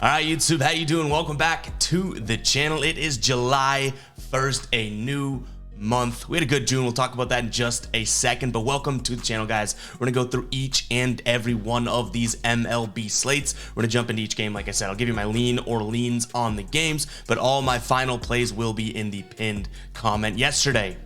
All right, YouTube, how you doing? Welcome back to the channel. It is July 1st, a new month. We had a good June. We'll talk about that in just a second, but welcome to the channel, guys. We're gonna go through each and every one of these MLB slates. We're gonna jump into each game. Like I said, I'll give you my lean or leans on the games, but all my final plays will be in the pinned comment. Yesterday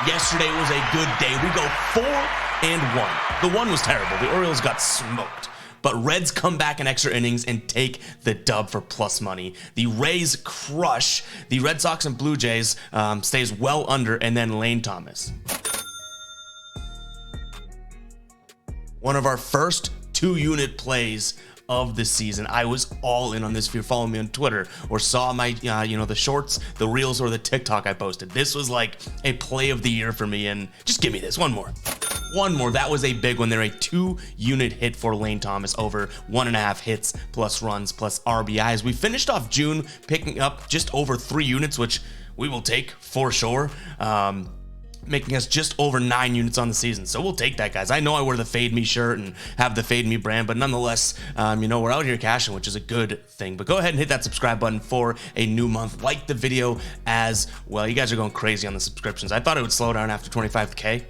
was a good day. We go 4-1. The one was terrible. The Orioles got smoked. But Reds come back in extra innings and take the dub for plus money. The Rays crush the Red Sox and Blue Jays, stays well under, and then Lane Thomas. One of our first 2-unit plays of the season. I was all in on this. If you're following me on Twitter or saw my, the shorts, the reels, or the TikTok I posted, this was like a play of the year for me. And just give me this one more. That was a big one. They're a 2-unit hit for Lane Thomas, over 1.5 hits plus runs plus RBIs. We finished off June picking up just over 3 units, which we will take for sure. Making us just over 9 units on the season. So we'll take that, guys. I know I wear the Fade Me shirt and have the Fade Me brand, but nonetheless, we're out here cashing, which is a good thing. But go ahead and hit that subscribe button for a new month. Like the video as well. You guys are going crazy on the subscriptions. I thought it would slow down after 25K.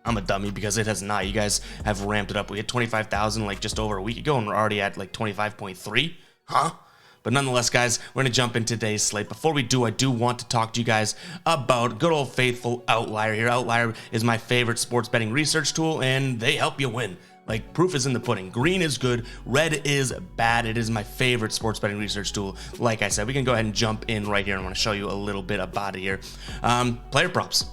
I'm a dummy because it has not. You guys have ramped it up. We hit 25,000 like just over a week ago, and we're already at like 25.3. But nonetheless, guys, we're going to jump into today's slate. Before we do, I do want to talk to you guys about good old faithful Outlier here. Outlier is my favorite sports betting research tool, and they help you win. Like, proof is in the pudding. Green is good, red is bad. It is my favorite sports betting research tool. Like I said, we can go ahead and jump in right here. I want to show you a little bit about it here. Player props.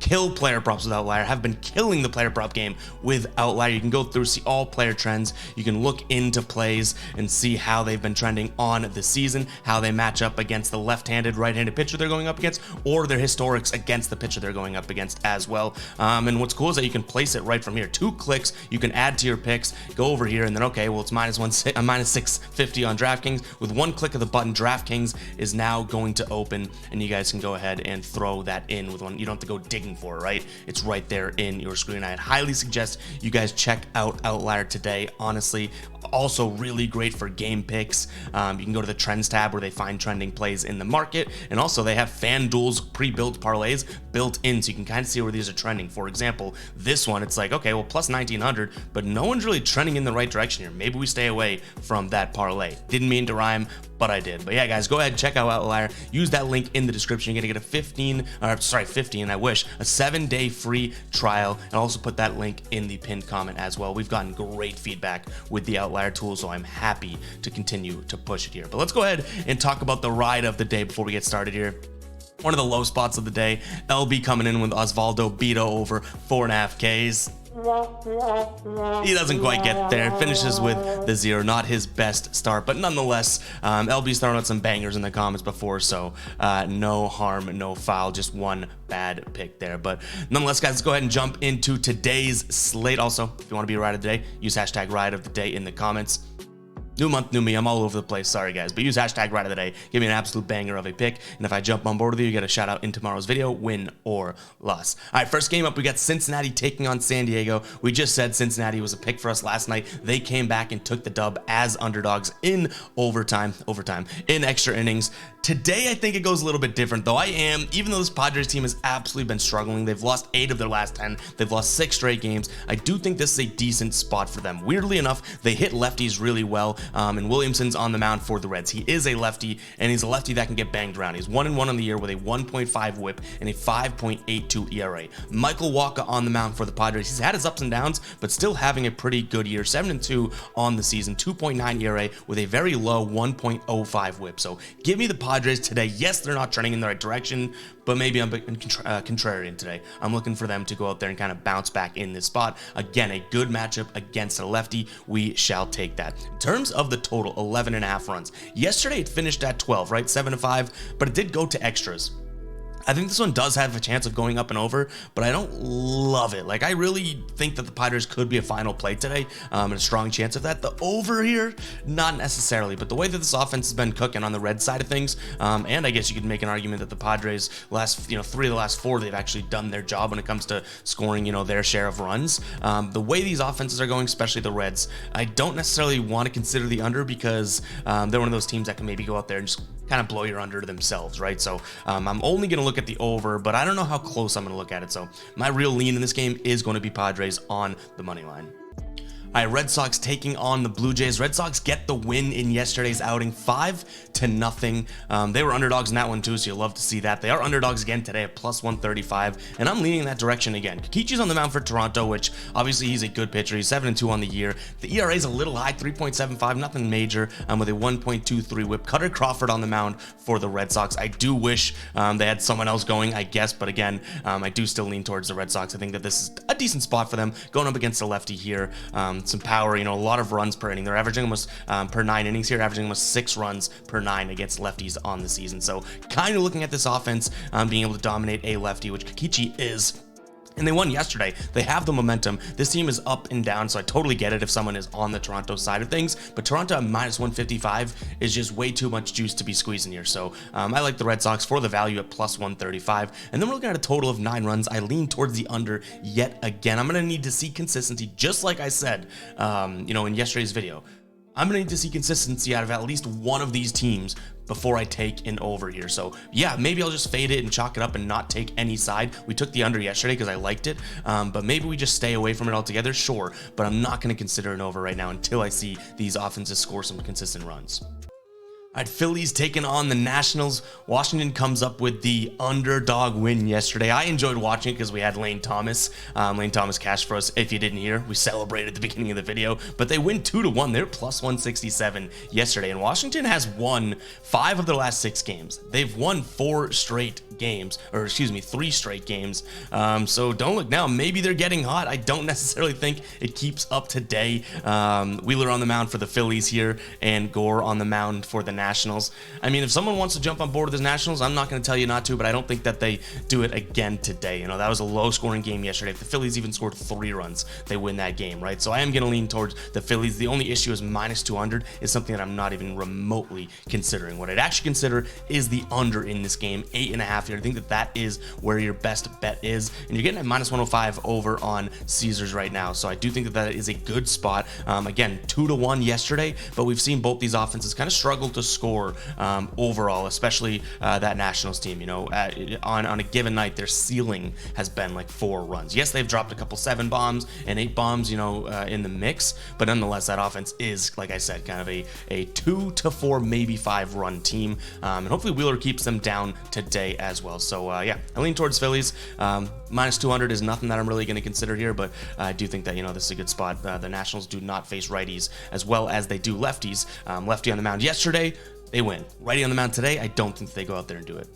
Kill player props with Outlier. Have been killing the player prop game with Outlier. You can go through, see all player trends. You can look into plays and see how they've been trending on the season, how they match up against the left-handed, right-handed pitcher they're going up against, or their historics against the pitcher they're going up against as well. And what's cool is that you can place it right from here. 2 clicks, you can add to your picks, go over here, and then, okay, well, it's minus 650 on DraftKings. With 1 click of the button, DraftKings is now going to open, and you guys can go ahead and throw that in with one. You don't have to go digging for it, right? It's right there in your screen. I'd highly suggest you guys check out Outlier today. Honestly, also really great for game picks. You can go to the trends tab where they find trending plays in the market, and also they have FanDuel's pre-built parlays built in, so you can kind of see where these are trending. For example, this one, it's like, okay, well, plus 1900, but no one's really trending in the right direction here. Maybe we stay away from that parlay. Didn't mean to rhyme, but I did. But yeah, guys, go ahead, check out Outlier. Use that link in the description. You're gonna get a 15, I wish, a 7-day free trial, and also put that link in the pinned comment as well. We've gotten great feedback with the Outlier tool, so I'm happy to continue to push it here. But let's go ahead and talk about the ride of the day before we get started here. One of the low spots of the day, LB coming in with Osvaldo Beto over 4.5 Ks. He doesn't quite get there, finishes with the 0, not his best start, but nonetheless, LB's thrown out some bangers in the comments before, so no harm, no foul, just one bad pick there. But nonetheless, guys, let's go ahead and jump into today's slate. Also, if you want to be a ride of the day, use hashtag ride of the day in the comments. New month, new me. I'm all over the place. Sorry, guys. But use hashtag ride of the day. Give me an absolute banger of a pick. And if I jump on board with you, you get a shout out in tomorrow's video, win or loss. All right, first game up, we got Cincinnati taking on San Diego. We just said Cincinnati was a pick for us last night. They came back and took the dub as underdogs in overtime, in extra innings. Today, I think it goes a little bit different, though. Even though this Padres team has absolutely been struggling, they've lost 8 of their last 10. They've lost 6 straight games. I do think this is a decent spot for them. Weirdly enough, they hit lefties really well. And Williamson's on the mound for the Reds. He is a lefty, and he's a lefty that can get banged around. He's 1-1 on the year with a 1.5 whip and a 5.82 ERA. Michael Wacha on the mound for the Padres. He's had his ups and downs, but still having a pretty good year. 7-2 on the season, 2.9 ERA with a very low 1.05 whip. So give me the Padres today. Yes, they're not trending in the right direction, but maybe I'm contrarian today. I'm looking for them to go out there and kind of bounce back in this spot. Again, a good matchup against a lefty. We shall take that. In terms of the total, 11.5 runs. Yesterday, it finished at 12, right? 7-5, but it did go to extras. I think this one does have a chance of going up and over, but I don't love it. Like, I really think that the Padres could be a final play today, and a strong chance of that. The over here, not necessarily, but the way that this offense has been cooking on the red side of things, and I guess you could make an argument that the Padres last, 3 of the last 4, they've actually done their job when it comes to scoring, their share of runs. The way these offenses are going, especially the Reds, I don't necessarily want to consider the under because they're one of those teams that can maybe go out there and just kind of blow your under themselves, right? So I'm only going to look at the over, but I don't know how close I'm going to look at it. So my real lean in this game is going to be Padres on the money line. All right, Red Sox taking on the Blue Jays. Red Sox get the win in yesterday's outing, 5-0. They were underdogs in that one too, so you'll love to see that. They are underdogs again today at +135, and I'm leaning in that direction again. Kikichi's on the mound for Toronto, which obviously he's a good pitcher. He's 7-2 on the year. The ERA is a little high, 3.75, nothing major, with a 1.23 whip. Cutter Crawford on the mound for the Red Sox. I do wish they had someone else going, I guess, but again, I do still lean towards the Red Sox. I think that this is a decent spot for them, going up against a lefty here. Some power, a lot of runs per inning. They're averaging almost per 9 innings here, averaging almost 6 runs per 9 against lefties on the season. So kind of looking at this offense being able to dominate a lefty, which Kikichi is. And they won yesterday. They have the momentum. This team is up and down, so I totally get it if someone is on the Toronto side of things. But Toronto at -155 is just way too much juice to be squeezing here. So I like the Red Sox for the value at +135. And then we're looking at a total of 9 runs. I lean towards the under yet again. I'm going to need to see consistency, just like I said, in yesterday's video. I'm going to need to see consistency out of at least one of these teams before I take an over here. So yeah, maybe I'll just fade it and chalk it up and not take any side. We took the under yesterday because I liked it, but maybe we just stay away from it altogether, sure, but I'm not going to consider an over right now until I see these offenses score some consistent runs. All right, Phillies taking on the Nationals. Washington comes up with the underdog win yesterday. I enjoyed watching it because we had Lane Thomas. Lane Thomas cashed for us. If you didn't hear, we celebrated at the beginning of the video. But they win 2-1. They're +167 yesterday. And Washington has won 5 of their last 6 games. They've won 3 straight games. So don't look now. Maybe they're getting hot. I don't necessarily think it keeps up today. Wheeler on the mound for the Phillies here, and Gore on the mound for the Nationals. I mean, if someone wants to jump on board with the Nationals, I'm not going to tell you not to, but I don't think that they do it again today. That was a low-scoring game yesterday. If the Phillies even scored 3 runs, they win that game, right? So I am going to lean towards the Phillies. The only issue is -200 is something that I'm not even remotely considering. What I'd actually consider is the under in this game, 8.5 here. I think that is where your best bet is, and you're getting at -105 over on Caesars right now. So I do think that is a good spot. Again, 2-1 yesterday, but we've seen both these offenses kind of struggle to score overall, especially that Nationals team. On a given night, their ceiling has been like 4 runs. Yes, they've dropped a couple 7 bombs and 8 bombs, in the mix, but nonetheless, that offense is, like I said, kind of a 2 to 4, maybe 5 run team, and hopefully Wheeler keeps them down today as well. So yeah, I lean towards Phillies. -200 is nothing that I'm really going to consider here, but I do think that this is a good spot. The Nationals do not face righties as well as they do lefties. Lefty on the mound yesterday, they win. Righty on the mound today, I don't think they go out there and do it.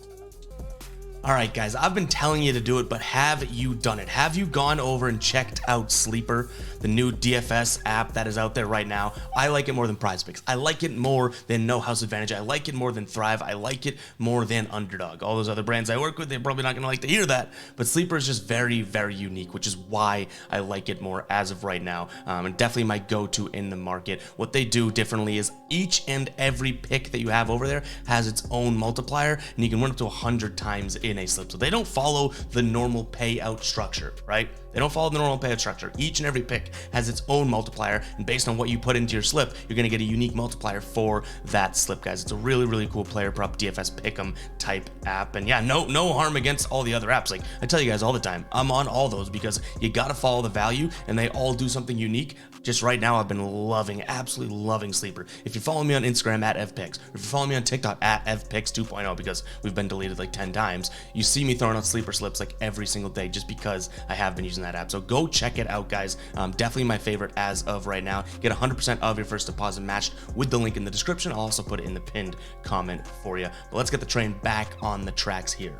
All right, guys, I've been telling you to do it, but have you done it? Have you gone over and checked out Sleeper, the new DFS app that is out there right now? I like it more than Prize Picks. I like it more than No House Advantage. I like it more than Thrive. I like it more than Underdog. All those other brands I work with, they're probably not going to like to hear that, but Sleeper is just very, very unique, which is why I like it more as of right now, and definitely my go-to in the market. What they do differently is each and every pick that you have over there has its own multiplier, and you can win up to 100 times in a slip. So they don't follow the normal payout structure, right? They don't follow the normal payout structure. Each and every pick has its own multiplier, and based on what you put into your slip, you're going to get a unique multiplier for that slip, guys. It's a really, really cool player prop DFS pick'em type app, and yeah, no harm against all the other apps. Like I tell you guys all the time, I'm on all those because you got to follow the value, and they all do something unique. Just right now, I've been absolutely loving Sleeper. If you're following me on Instagram at evpicks, or if you're following me on TikTok at evpicks 2.0, because we've been deleted like 10 times, you see me throwing out Sleeper slips like every single day just because I have been using that app. So go check it out, guys. Definitely my favorite as of right now. Get 100% of your first deposit matched with the link in the description. I'll also put it in the pinned comment for you. But let's get the train back on the tracks here.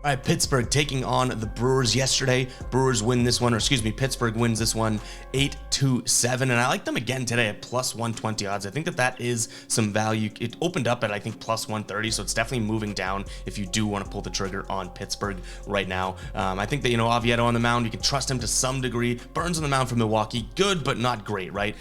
All right, Pittsburgh taking on the Brewers yesterday. Brewers win this one, or excuse me, Pittsburgh wins this one 8-7, and I like them again today at plus 120 odds. I think that is some value. It opened up at, I think, plus 130, so it's definitely moving down if you do want to pull the trigger on Pittsburgh right now. I think that, Oviedo on the mound, you can trust him to some degree. Burns on the mound for Milwaukee, good, but not great, right?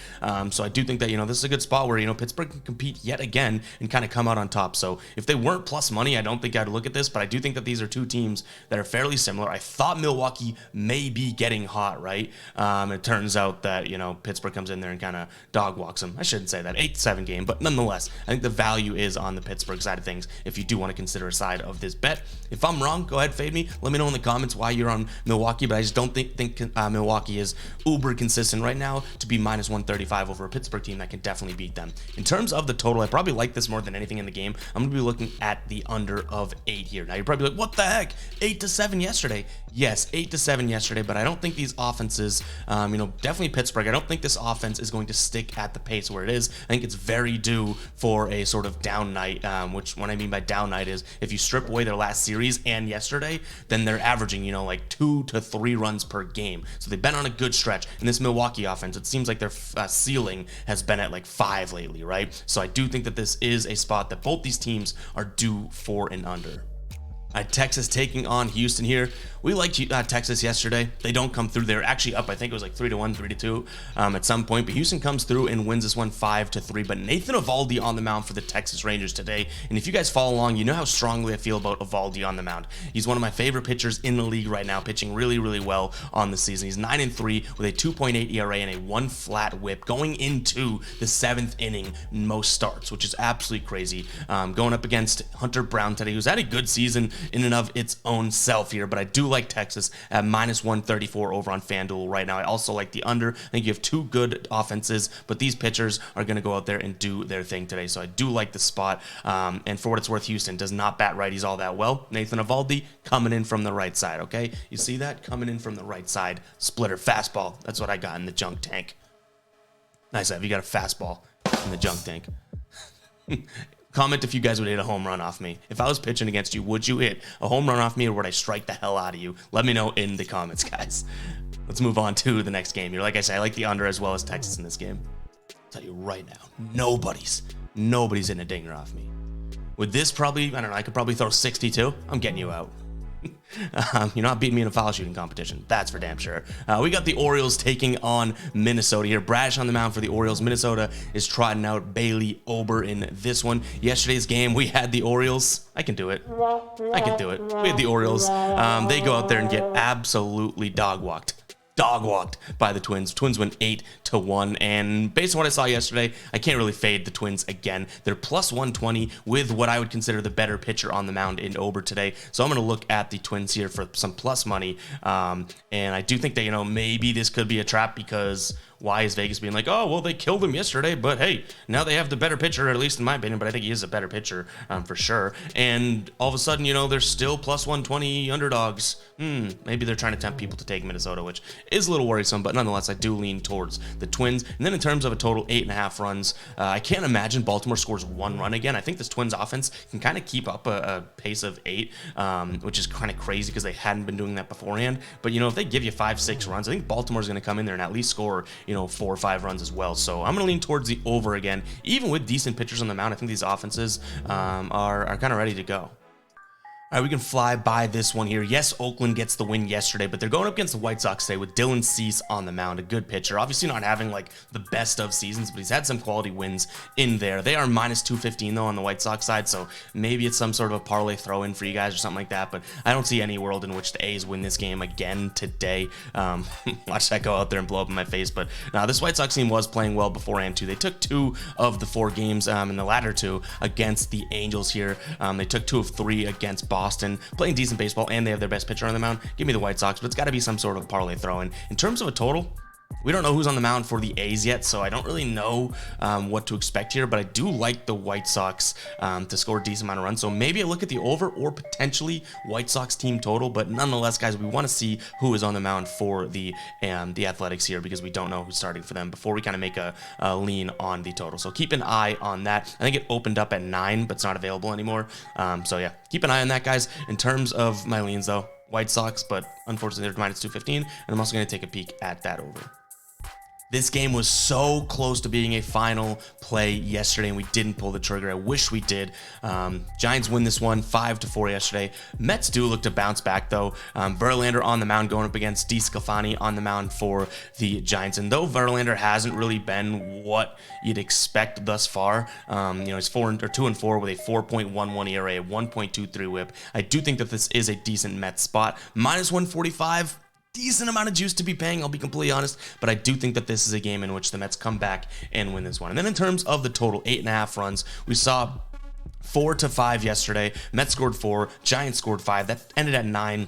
So I do think that, this is a good spot where, Pittsburgh can compete yet again and kind of come out on top. So if they weren't plus money, I don't think I'd look at this, but I do think that these are two teams that are fairly similar. I thought Milwaukee may be getting hot, right? It turns out that, Pittsburgh comes in there and kind of dog walks them. I shouldn't say that. 8-7 game, but nonetheless, I think the value is on the Pittsburgh side of things if you do want to consider a side of this bet. If I'm wrong, go ahead, fade me. Let me know in the comments why you're on Milwaukee, but I just don't think Milwaukee is uber consistent right now to be minus 135 over a Pittsburgh team that can definitely beat them. In terms of the total, I probably like this more than anything in the game. I'm going to be looking at the under of 8 here. Now, you're probably like, what the heck? 8-7 yesterday. Yes, 8-7 yesterday, but I don't think these offenses, definitely Pittsburgh, I don't think this offense is going to stick at the pace where it is. I think it's very due for a sort of down night, which what I mean by down night is if you strip away their last series and yesterday, then they're averaging, like 2 to 3 runs per game. So they've been on a good stretch. And this Milwaukee offense, it seems like their ceiling has been at like 5 lately, right? So I do think that this is a spot that both these teams are due for an under. Texas taking on Houston here. We liked Texas yesterday. They don't come through. They're actually up. I think it was like 3-1, 3-2 at some point. But Houston comes through and wins this one 5-3. But Nathan Eovaldi on the mound for the Texas Rangers today. And if you guys follow along, you know how strongly I feel about Eovaldi on the mound. He's one of my favorite pitchers in the league right now, pitching really, really well on the season. He's 9-3 with a 2.8 ERA and a 1 flat whip going into the 7th inning most starts, which is absolutely crazy. Going up against Hunter Brown today, who's had a good season in and of its own self here, but I do like Texas at minus 134 over on FanDuel right now. I also like the under. I think you have two good offenses, but these pitchers are going to go out there and do their thing today, so I do like the spot. And for what it's worth, Houston does not bat righties all that well. Nathan Eovaldi coming in from the right side, okay? You see that? Coming in from the right side. Splitter, fastball. That's what I got in the junk tank. Nice, have you got a fastball in the junk tank? Comment if you guys would hit a home run off me. If I was pitching against you, would you hit a home run off me or would I strike the hell out of you? Let me know in the comments, guys. Let's move on to the next game here. Like I said, I like the under as well as Texas in this game. I'll tell you right now, nobody's hitting a dinger off me. With this probably, I don't know, I could probably throw 62. I'm getting you out. You're not beating me in a foul shooting competition. That's for damn sure. We got the Orioles taking on Minnesota here. Bradish on the mound for the Orioles. Minnesota is trotting out Bailey Ober in this one. Yesterday's game, we had the Orioles. I can do it. We had the Orioles. They go out there and get absolutely dog walked by the Twins. Twins win 8-1, and based on what I saw yesterday, I can't really fade the Twins again. They're plus 120 with what I would consider the better pitcher on the mound in Ober today, so I'm going to look at the Twins here for some plus money, and I do think that, maybe this could be a trap because why is Vegas being like, oh, well, they killed him yesterday, but hey, now they have the better pitcher, at least in my opinion, but I think he is a better pitcher for sure. And all of a sudden, they're still plus 120 underdogs. Maybe they're trying to tempt people to take Minnesota, which is a little worrisome, but nonetheless, I do lean towards the Twins. And then in terms of a total 8.5 runs, I can't imagine Baltimore scores 1 run again. I think this Twins offense can kind of keep up a pace of 8, which is kind of crazy because they hadn't been doing that beforehand. But, if they give you 5-6 runs, I think Baltimore's going to come in there and at least score, 4 or 5 runs as well. So I'm going to lean towards the over again. Even with decent pitchers on the mound, I think these offenses are kind of ready to go. All right, we can fly by this one here. Yes, Oakland gets the win yesterday, but they're going up against the White Sox today with Dylan Cease on the mound, a good pitcher. Obviously not having like the best of seasons, but he's had some quality wins in there. They are minus 215 though on the White Sox side, so maybe it's some sort of a parlay throw in for you guys or something like that, but I don't see any world in which the A's win this game again today. Watch that go out there and blow up in my face, but now this White Sox team was playing well beforehand too. They took 2 of the 4 games in the latter 2 against the Angels here. They took 2 of 3 against Boston, playing decent baseball, and they have their best pitcher on the mound. Give me the White Sox, but it's got to be some sort of parlay throw-in. In terms of a total, We don't know who's on the mound for the A's yet, so I don't really know what to expect here, but I do like the White Sox to score a decent amount of runs. So maybe I look at the over or potentially White Sox team total, but nonetheless, guys, we want to see who is on the mound for the Athletics here because we don't know who's starting for them before we kind of make a lean on the total. So keep an eye on that. I think it opened up at 9, but it's not available anymore. So yeah, keep an eye on that, guys. In terms of my leans, though, White Sox, but unfortunately they're minus 215, and I'm also going to take a peek at that over. This game was so close to being a final play yesterday, and we didn't pull the trigger. I wish we did. Giants win this one 5-4 yesterday. Mets do look to bounce back, though. Verlander on the mound going up against DeSclafani on the mound for the Giants. And though Verlander hasn't really been what you'd expect thus far, he's 2-4 with a 4.11 ERA, 1.23 WHIP. I do think that this is a decent Mets spot. Minus 145. Decent amount of juice to be paying, I'll be completely honest, but I do think that this is a game in which the Mets come back and win this one. And then in terms of the total, 8.5 runs, we saw 4-5 yesterday. Mets scored 4, Giants scored 5. That ended at 9.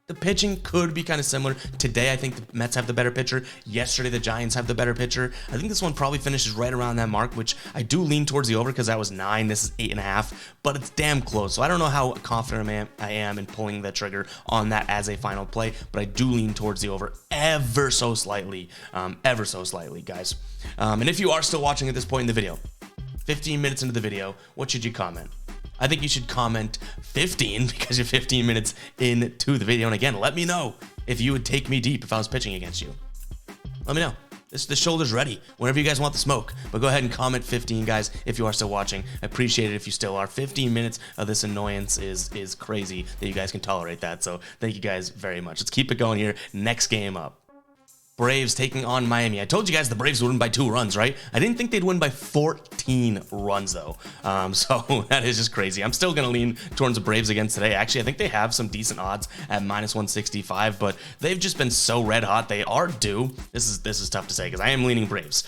The pitching could be kind of similar. Today, I think the Mets have the better pitcher. Yesterday, the Giants have the better pitcher. I think this one probably finishes right around that mark, which I do lean towards the over because that was 9. This is 8.5, but it's damn close. So I don't know how confident I am in pulling the trigger on that as a final play, but I do lean towards the over ever so slightly, guys. And if you are still watching at this point in the video, 15 minutes into the video, what should you comment? I think you should comment 15 because you're 15 minutes into the video. And again, let me know if you would take me deep if I was pitching against you. Let me know. The shoulder's ready whenever you guys want the smoke. But go ahead and comment 15, guys, if you are still watching. I appreciate it if you still are. 15 minutes of this annoyance is crazy that you guys can tolerate that. So thank you guys very much. Let's keep it going here. Next game up. Braves taking on Miami. I told you guys the Braves would win by 2 runs, right? I didn't think they'd win by 14 runs, though. So that is just crazy. I'm still going to lean towards the Braves again today. Actually, I think they have some decent odds at minus 165, but they've just been so red hot. They are due. This is tough to say because I am leaning Braves.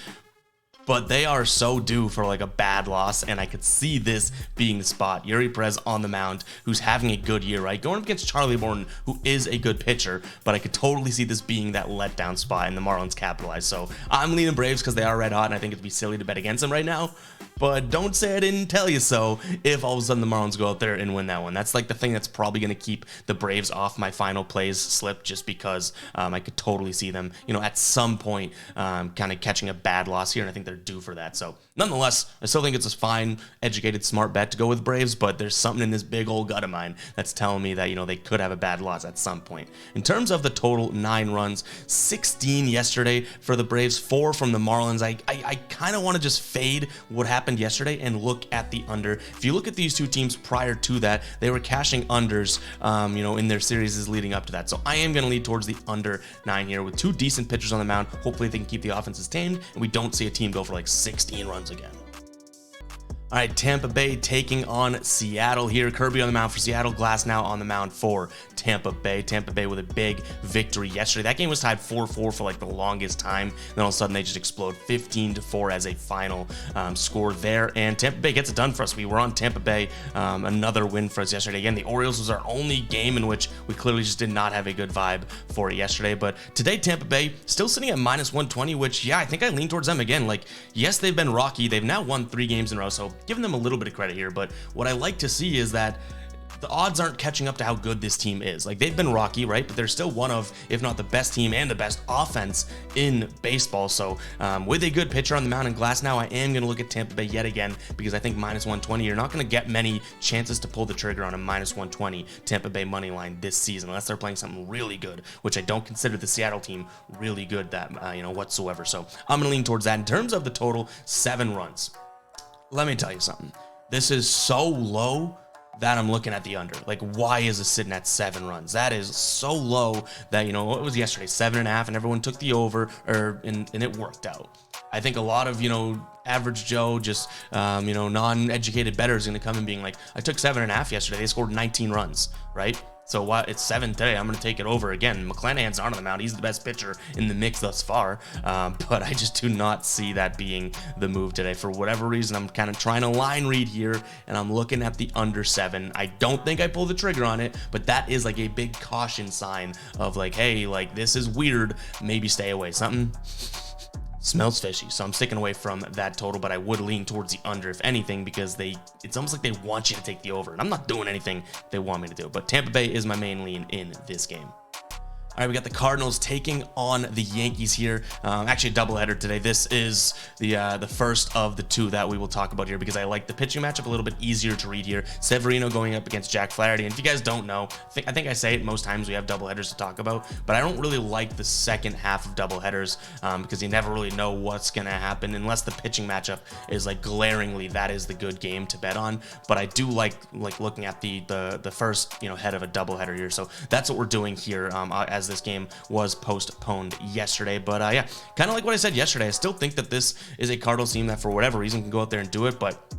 But they are so due for like a bad loss, and I could see this being the spot. Yuri Perez on the mound, who's having a good year, right? Going up against Charlie Morton, who is a good pitcher, but I could totally see this being that letdown spot, and the Marlins capitalize. So I'm leaning Braves because they are red hot, and I think it'd be silly to bet against them right now. But don't say I didn't tell you so if all of a sudden the Marlins go out there and win that one. That's like the thing that's probably going to keep the Braves off my final plays slip, just because I could totally see them, at some point kind of catching a bad loss here, and I think they're due for that. So nonetheless, I still think it's a fine, educated, smart bet to go with Braves, but there's something in this big old gut of mine that's telling me that, they could have a bad loss at some point. In terms of the total, 9 runs, 16 yesterday for the Braves, 4 from the Marlins. I kind of want to just fade what happened yesterday and look at the under. If you look at these two teams prior to that, they were cashing unders, in their series leading up to that. So I am going to lead towards the under 9 here with 2 decent pitchers on the mound. Hopefully they can keep the offenses tamed and we don't see a team go for like 16 runs again. All right, Tampa Bay taking on Seattle here. Kirby on the mound for Seattle. Glass now on the mound for Tampa Bay. Tampa Bay with a big victory yesterday. That game was tied 4-4 for like the longest time. Then all of a sudden they just explode 15-4 as a final score there. And Tampa Bay gets it done for us. We were on Tampa Bay. Another win for us yesterday. Again, the Orioles was our only game in which we clearly just did not have a good vibe for it yesterday. But today, Tampa Bay still sitting at minus 120, which, yeah, I think I lean towards them again. Like, yes, they've been rocky. They've now won 3 games in a row, so giving them a little bit of credit here, but what I like to see is that the odds aren't catching up to how good this team is. Like, they've been rocky, right? But they're still one of, if not the best team and the best offense in baseball. So with a good pitcher on the mound and Glass now, I am going to look at Tampa Bay yet again because I think minus 120, you're not going to get many chances to pull the trigger on a minus 120 Tampa Bay money line this season unless they're playing something really good, which I don't consider the Seattle team really good that whatsoever. So I'm going to lean towards that. In terms of the total, 7 runs. Let me tell you something. This is so low that I'm looking at the under. Like, why is it sitting at 7 runs? That is so low that, what was yesterday? 7.5, and everyone took the over, and it worked out. I think a lot of, average Joe, just, non-educated bettor is going to come and being like, I took 7.5 yesterday. They scored 19 runs, right? So while it's 7 today, I'm going to take it over again. McClanahan's not on the mound. He's the best pitcher in the mix thus far. But I just do not see that being the move today. For whatever reason, I'm kind of trying to line read here, and I'm looking at the under 7. I don't think I pull the trigger on it, but that is like a big caution sign of like, hey, like this is weird. Maybe stay away. Something smells fishy, so I'm sticking away from that total, but I would lean towards the under if anything, because it's almost like they want you to take the over, and I'm not doing anything they want me to do. But Tampa Bay is my main lean in this game. All right, we got the Cardinals taking on the Yankees here. Actually, a doubleheader today. This is the first of the two that we will talk about here, because I like the pitching matchup a little bit easier to read here. Severino going up against Jack Flaherty. And if you guys don't know, I think I say it most times we have doubleheaders to talk about, but I don't really like the second half of doubleheaders because you never really know what's going to happen unless the pitching matchup is like glaringly that is the good game to bet on. But I do like looking at the first head of a doubleheader here. So that's what we're doing here as this game was postponed yesterday. But yeah, kind of like what I said yesterday, I still think that this is a Cardinals team that for whatever reason can go out there and do it. But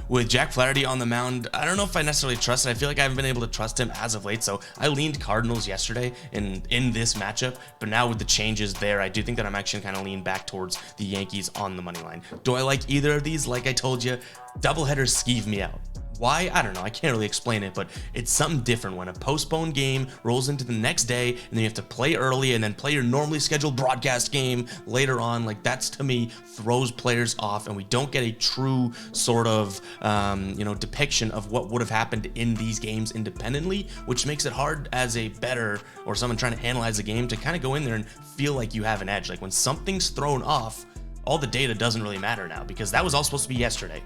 with Jack Flaherty on the mound, I don't know if I necessarily trust it. I feel like I haven't been able to trust him as of late, so I leaned Cardinals yesterday in this matchup, but now with the changes there, I do think that I'm actually kind of lean back towards the Yankees on the money line. Do I like either of these? Like I told you, doubleheaders skeeve me out. Why? I don't know. I can't really explain it, but it's something different when a postponed game rolls into the next day and then you have to play early and then play your normally scheduled broadcast game later on. Like that's, to me, throws players off, and we don't get a true sort of, depiction of what would have happened in these games independently, which makes it hard as a bettor or someone trying to analyze the game to kind of go in there and feel like you have an edge. Like when something's thrown off, all the data doesn't really matter now, because that was all supposed to be yesterday.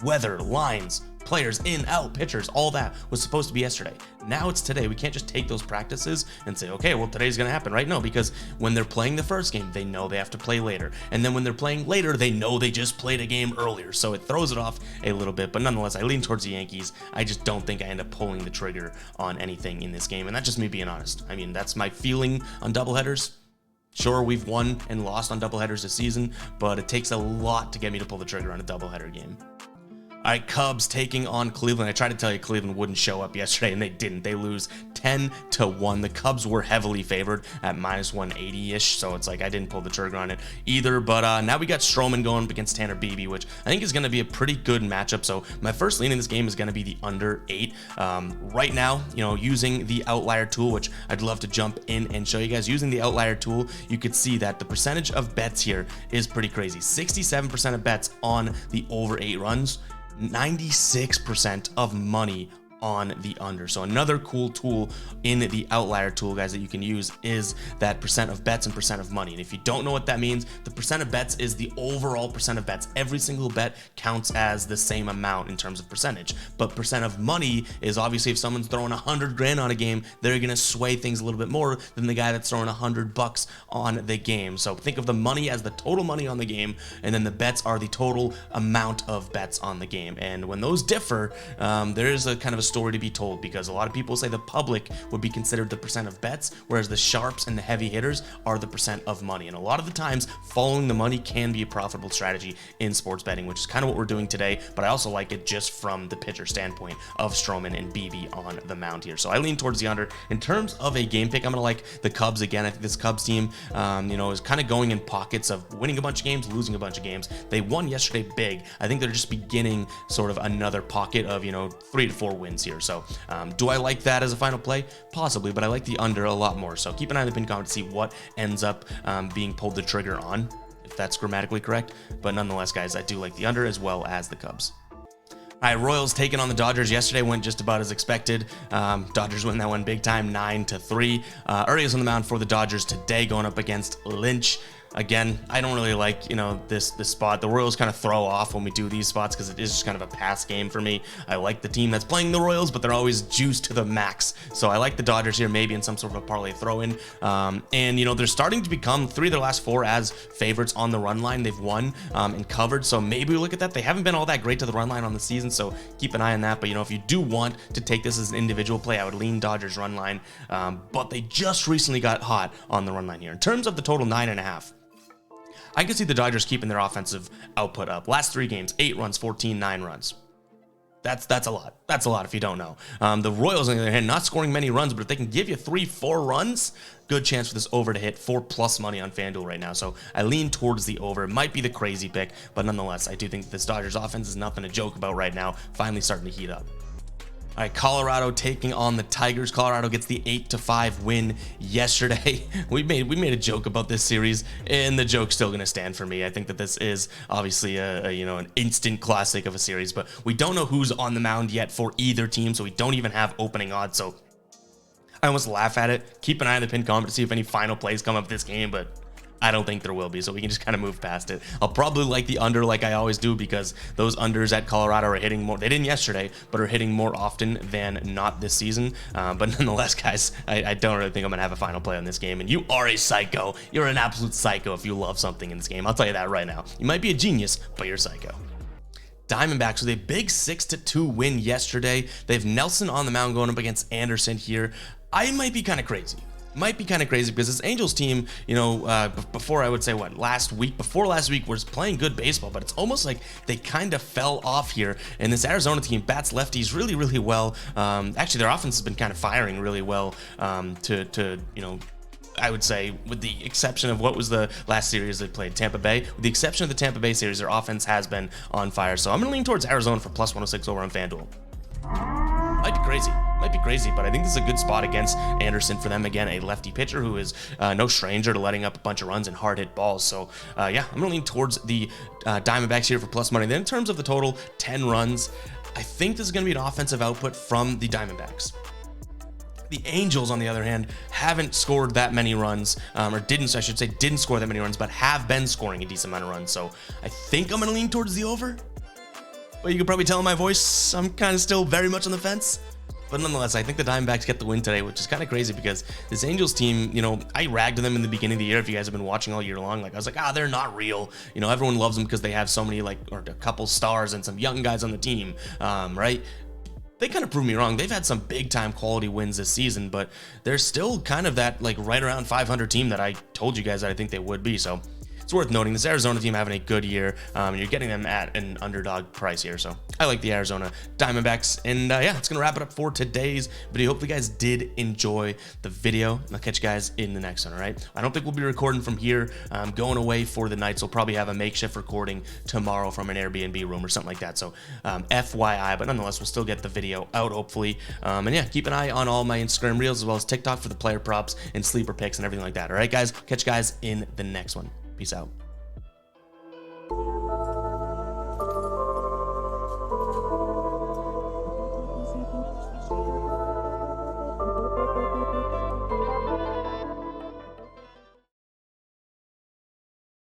Weather, lines, players in, out, pitchers, all that was supposed to be yesterday. Now it's today. We can't just take those practices and say, okay, well, today's going to happen, right? No, because when they're playing the first game, they know they have to play later. And then when they're playing later, they know they just played a game earlier. So it throws it off a little bit. But nonetheless, I lean towards the Yankees. I just don't think I end up pulling the trigger on anything in this game. And that's just me being honest. I mean, that's my feeling on doubleheaders. Sure, we've won and lost on doubleheaders this season, but it takes a lot to get me to pull the trigger on a doubleheader game. All right, Cubs taking on Cleveland. I tried to tell you Cleveland wouldn't show up yesterday, and they didn't. They lose 10-1. The Cubs were heavily favored at minus 180-ish, so it's like I didn't pull the trigger on it either. But now we got Stroman going up against Tanner Beebe, which I think is going to be a pretty good matchup. So my first lean in this game is going to be the under 8. Right now, using the outlier tool, which I'd love to jump in and show you guys. Using the outlier tool, you could see that the percentage of bets here is pretty crazy. 67% of bets on the over 8 runs. 96% of money on the under. So another cool tool in the outlier tool, guys, that you can use is that percent of bets and percent of money. And if you don't know what that means, the percent of bets is the overall percent of bets. Every single bet counts as the same amount in terms of percentage, but percent of money is obviously if someone's throwing 100 grand on a game, they're going to sway things a little bit more than the guy that's throwing $100 on the game. So think of the money as the total money on the game, and then the bets are the total amount of bets on the game. And when those differ, there is a kind of a story to be told, because a lot of people say the public would be considered the percent of bets, whereas the sharps and the heavy hitters are the percent of money. And a lot of the times following the money can be a profitable strategy in sports betting, which is kind of what we're doing today. But I also like it just from the pitcher standpoint of Stroman and Beebe on the mound here. So I lean towards the under. In terms of a game pick, I'm gonna like the Cubs again. I think this Cubs team is kind of going in pockets of winning a bunch of games, losing a bunch of games. They won yesterday big. I think they're just beginning sort of another pocket of 3 to 4 wins here. So do I like that as a final play? Possibly, but I like the under a lot more. So keep an eye on the pin comment to see what ends up being pulled the trigger on, if that's grammatically correct. But nonetheless, guys, I do like the under as well as the Cubs. All right, Royals taking on the Dodgers. Yesterday went just about as expected. Dodgers win that one big time, 9-3. Urias on the mound for the Dodgers today, going up against Lynch. Again, I don't really like, this spot. The Royals kind of throw off when we do these spots because it is just kind of a pass game for me. I like the team that's playing the Royals, but they're always juiced to the max. So I like the Dodgers here, maybe in some sort of a parlay throw-in. They're starting to become 3 of their last 4 as favorites on the run line. They've won and covered, so maybe we look at that. They haven't been all that great to the run line on the season, so keep an eye on that. But, if you do want to take this as an individual play, I would lean Dodgers run line. But they just recently got hot on the run line here. In terms of the total 9.5, I can see the Dodgers keeping their offensive output up. Last 3 games, 8 runs, 14, 9 runs. That's a lot. That's a lot if you don't know. The Royals, on the other hand, not scoring many runs, but if they can give you 3-4 runs, good chance for this over to hit 4+ money on FanDuel right now. So I lean towards the over. It might be the crazy pick, but nonetheless, I do think this Dodgers offense is nothing to joke about right now. Finally starting to heat up. All right, Colorado taking on the Tigers. Colorado gets the 8-5 win yesterday. We made a joke about this series, and the joke's still going to stand for me. I think that this is obviously an instant classic of a series, but we don't know who's on the mound yet for either team, so we don't even have opening odds. So I almost laugh at it. Keep an eye on the pin comment to see if any final plays come up this game, but I don't think there will be, so we can just kind of move past it. I'll probably like the under like I always do because those unders at Colorado are hitting more. They didn't yesterday, but are hitting more often than not this season. But nonetheless, guys, I don't really think I'm going to have a final play on this game. And you are a psycho. You're an absolute psycho if you love something in this game. I'll tell you that right now. You might be a genius, but you're psycho. Diamondbacks with a big 6-2 win yesterday. They have Nelson on the mound going up against Anderson here. I might be kind of crazy. Might be kind of crazy because this Angels team, before I would say before last week was playing good baseball, but it's almost like they kind of fell off here. And this Arizona team bats lefties really, really well. Actually, their offense has been kind of firing really well. I would say, with the exception of what was the last series they played, Tampa Bay. With the exception of the Tampa Bay series, their offense has been on fire. So I'm going to lean towards Arizona for plus 106 over on FanDuel. Might be crazy, but I think this is a good spot against Anderson for them. Again, a lefty pitcher who is no stranger to letting up a bunch of runs and hard hit balls. So yeah, I'm gonna lean towards the Diamondbacks here for plus money. Then in terms of the total, 10 runs, I think this is gonna be an offensive output from the Diamondbacks. The Angels, on the other hand, haven't scored that many runs, didn't score that many runs, but have been scoring a decent amount of runs. So I think I'm gonna lean towards the over. But you can probably tell in my voice, I'm kind of still very much on the fence. But nonetheless, I think the Diamondbacks get the win today, which is kind of crazy because this Angels team, I ragged them in the beginning of the year. If you guys have been watching all year long, I was like, they're not real. Everyone loves them because they have so many, or a couple stars and some young guys on the team, right? They kind of proved me wrong. They've had some big time quality wins this season, but they're still kind of that right around 500 team that I told you guys that I think they would be. So it's worth noting this Arizona team having a good year, and you're getting them at an underdog price here. So I like the Arizona Diamondbacks. And yeah, it's going to wrap it up for today's video. Hopefully you guys did enjoy the video. I'll catch you guys in the next one, all right? I don't think we'll be recording from here. I'm going away for the night, so we'll probably have a makeshift recording tomorrow from an Airbnb room or something like that. So FYI, but nonetheless, we'll still get the video out, hopefully. And yeah, keep an eye on all my Instagram reels as well as TikTok for the player props and sleeper picks and everything like that. All right, guys? Catch you guys in the next one. Peace out.